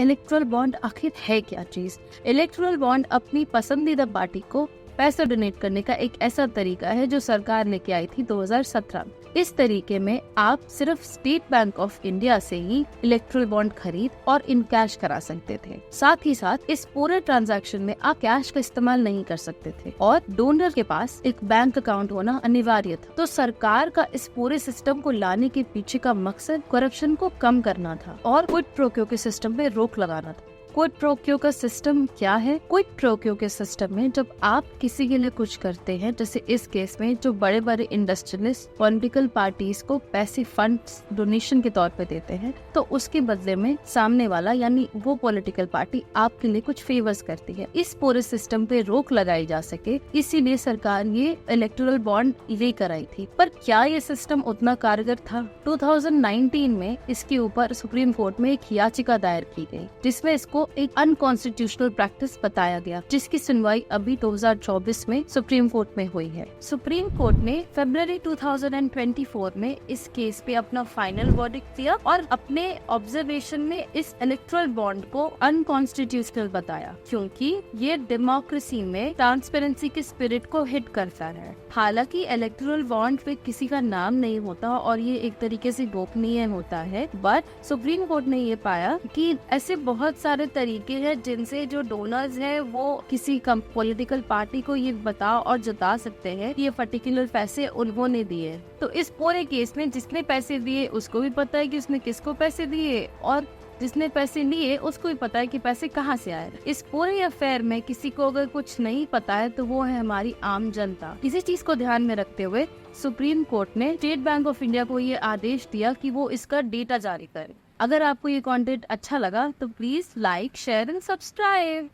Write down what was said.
Electoral bond आखिर है क्या चीज? इलेक्टोरल बॉन्ड अपनी पसंदीदा पार्टी को पैसा डोनेट करने का एक ऐसा तरीका है जो सरकार लेके आई थी 2017 में। इस तरीके में आप सिर्फ स्टेट बैंक ऑफ इंडिया से ही इलेक्टोरल बॉन्ड खरीद और इन कैश करा सकते थे। साथ ही साथ इस पूरे ट्रांजैक्शन में आप कैश का इस्तेमाल नहीं कर सकते थे और डोनर के पास एक बैंक अकाउंट होना अनिवार्य था। तो सरकार का इस पूरे सिस्टम को लाने के पीछे का मकसद करप्शन को कम करना था और क्विड प्रो क्यो के सिस्टम पे रोक लगाना था। क्विड प्रो क्यो का सिस्टम क्या है? क्विड प्रो क्यो के सिस्टम में जब आप किसी के लिए कुछ करते हैं, जैसे इस केस में जो बड़े बड़े इंडस्ट्रियलिस्ट पॉलिटिकल पार्टीज को पैसे फंड्स डोनेशन के तौर पे देते हैं, तो उसके बदले में सामने वाला यानी वो पॉलिटिकल पार्टी आपके लिए कुछ फेवर्स करती है। इस पूरे सिस्टम पे रोक लगाई जा सके, इसीलिए सरकार ये इलेक्टोरल बॉन्ड लेकर आई थी। पर क्या ये सिस्टम उतना कारगर था? 2019 में इसके ऊपर सुप्रीम कोर्ट में एक याचिका दायर की गई, जिसमें इसको एक अनकॉन्स्टिट्यूशनल प्रैक्टिस बताया गया, जिसकी सुनवाई अभी 2024 में सुप्रीम कोर्ट में हुई है। सुप्रीम कोर्ट ने फरवरी 2024 में इस केस पे अपना फाइनल वर्डिक्ट दिया और अपने ऑब्जर्वेशन में इस इलेक्टोरल बॉन्ड को अनकॉन्स्टिट्यूशनल बताया, क्योंकि ये डेमोक्रेसी में ट्रांसपेरेंसी के स्पिरिट को हिट करता है। हालांकि इलेक्टोरल बॉन्ड पे किसी का नाम नहीं होता और ये एक तरीके से गोपनीय होता है, बट सुप्रीम कोर्ट ने ये पाया कि ऐसे बहुत सारे तरीके हैं जिनसे जो डोनर्स हैं वो किसी पॉलिटिकल पार्टी को ये बता और जता सकते हैं कि ये पर्टिकुलर पैसे उन्होंने दिए। तो इस पूरे केस में जिसने पैसे दिए उसको भी पता है कि उसने किसको पैसे दिए और जिसने पैसे लिए उसको भी पता है कि पैसे कहाँ से आए। इस पूरे अफेयर में किसी को अगर कुछ नहीं पता है तो वो है हमारी आम जनता। इसी चीज को ध्यान में रखते हुए सुप्रीम कोर्ट ने स्टेट बैंक ऑफ इंडिया को ये आदेश दिया कि वो इसका डेटा जारी करे। अगर आपको ये कंटेंट अच्छा लगा तो please like, share and subscribe.